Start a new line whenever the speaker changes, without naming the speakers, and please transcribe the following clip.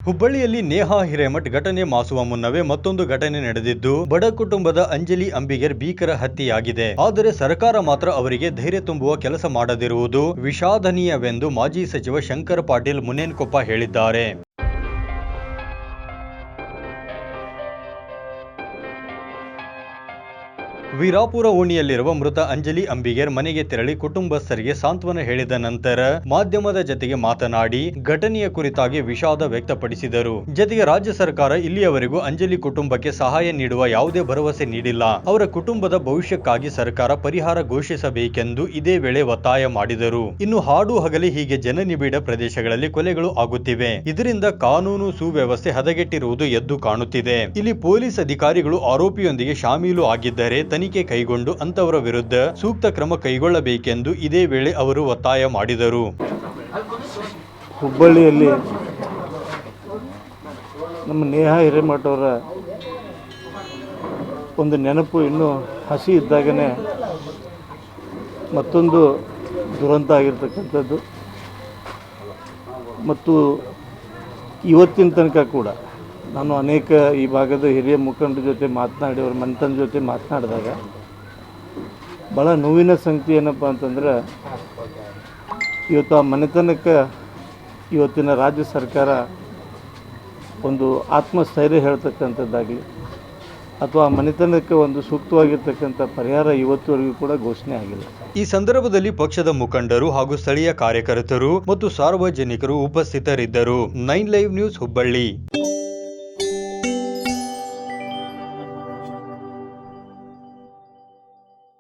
ಹುಬ್ಬಳ್ಳಿಯಲ್ಲಿ ನೇಹಾ ಹಿರೇಮಠ್ ಘಟನೆ ಮಾಸುವ ಮುನ್ನವೇ ಮತ್ತೊಂದು ಘಟನೆ ನಡೆದಿದ್ದು ಬಡ ಕುಟುಂಬದ ಅಂಜಲಿ ಅಂಬಿಗರ್ ಭೀಕರ ಹತ್ಯೆಯಾಗಿದೆ. ಆದರೆ ಸರ್ಕಾರ ಮಾತ್ರ ಅವರಿಗೆ ಧೈರ್ಯ ತುಂಬುವ ಕೆಲಸ ಮಾಡದಿರುವುದು ವಿಷಾದನೀಯವೆಂದು ಮಾಜಿ ಸಚಿವ ಶಂಕರ ಪಾಟೀಲ್ ಮುನೇನಕೊಪ್ಪ ಹೇಳಿದ್ದಾರೆ. ವೀರಾಪುರ ಓಣಿಯಲ್ಲಿರುವ ಮೃತ ಅಂಜಲಿ ಅಂಬಿಗರ್ ಮನೆಗೆ ತೆರಳಿ ಕುಟುಂಬಸ್ಥರಿಗೆ ಸಾಂತ್ವನ ಹೇಳಿದ ನಂತರ ಮಾಧ್ಯಮದ ಜತೆಗೆ ಮಾತನಾಡಿ ಘಟನೆಯ ಕುರಿತಾಗಿ ವಿಷಾದ ವ್ಯಕ್ತಪಡಿಸಿದರು. ಜತೆಗೆ ರಾಜ್ಯ ಸರ್ಕಾರ ಇಲ್ಲಿಯವರೆಗೂ ಅಂಜಲಿ ಕುಟುಂಬಕ್ಕೆ ಸಹಾಯ ನೀಡುವ ಯಾವುದೇ ಭರವಸೆ ನೀಡಿಲ್ಲ. ಅವರ ಕುಟುಂಬದ ಭವಿಷ್ಯಕ್ಕಾಗಿ ಸರ್ಕಾರ ಪರಿಹಾರ ಘೋಷಿಸಬೇಕೆಂದು ಇದೇ ವೇಳೆ ಒತ್ತಾಯ ಮಾಡಿದರು. ಇನ್ನು ಹಾಡು ಹಗಲಿ ಹೀಗೆ ಜನನಿಬಿಡ ಪ್ರದೇಶಗಳಲ್ಲಿ ಕೊಲೆಗಳು ಆಗುತ್ತಿವೆ. ಇದರಿಂದ ಕಾನೂನು ಸುವ್ಯವಸ್ಥೆ ಹದಗೆಟ್ಟಿರುವುದು ಎದ್ದು ಕಾಣುತ್ತಿದೆ. ಇಲ್ಲಿ ಪೊಲೀಸ್ ಅಧಿಕಾರಿಗಳು ಆರೋಪಿಯೊಂದಿಗೆ ಶಾಮೀಲು ಆಗಿದ್ದರೆ ತನಿಖೆ ಕೈಗೊಂಡು ಅಂತವರ ವಿರುದ್ಧ ಸೂಕ್ತ ಕ್ರಮ ಕೈಗೊಳ್ಳಬೇಕೆಂದು ಇದೇ ವೇಳೆ ಅವರು ಒತ್ತಾಯ ಮಾಡಿದರು.
ಹುಬ್ಬಳ್ಳಿಯಲ್ಲಿ ನಮ್ಮ ನೇಹಾ ಹಿರೇಮಠ್ ಅವರ ಒಂದು ನೆನಪು ಇನ್ನೂ ಹಸಿ ಇದ್ದಾಗನೇ ಮತ್ತೊಂದು ದುರಂತ ಆಗಿರ್ತಕ್ಕಂಥದ್ದು ಮತ್ತು ಇವತ್ತಿನ ತನಕ ಕೂಡ ನಾನು ಅನೇಕ ಈ ಭಾಗದ ಹಿರಿಯ ಮುಖಂಡರ ಜೊತೆ ಮಾತನಾಡಿ ಅವ್ರ ಮನೆತನ ಜೊತೆ ಮಾತನಾಡಿದಾಗ ಭಾಳ ನೋವಿನ ಸಂಗತಿ ಏನಪ್ಪ ಅಂತಂದ್ರೆ ಇವತ್ತು ಆ ಮನೆತನಕ್ಕೆ ಇವತ್ತಿನ ರಾಜ್ಯ ಸರ್ಕಾರ ಒಂದು ಆತ್ಮಸ್ಥೈರ್ಯ ಹೇಳ್ತಕ್ಕಂಥದ್ದಾಗಲಿ ಅಥವಾ ಆ ಮನೆತನಕ್ಕೆ ಒಂದು ಸೂಕ್ತವಾಗಿರ್ತಕ್ಕಂಥ ಪರಿಹಾರ ಇವತ್ತುವರೆಗೂ ಕೂಡ ಘೋಷಣೆ ಆಗಿಲ್ಲ.
ಈ ಸಂದರ್ಭದಲ್ಲಿ ಪಕ್ಷದ ಮುಖಂಡರು ಹಾಗೂ ಸ್ಥಳೀಯ ಕಾರ್ಯಕರ್ತರು ಮತ್ತು ಸಾರ್ವಜನಿಕರು ಉಪಸ್ಥಿತರಿದ್ದರು. 9 ಲೈವ್ ನ್ಯೂಸ್ ಹುಬ್ಬಳ್ಳಿ.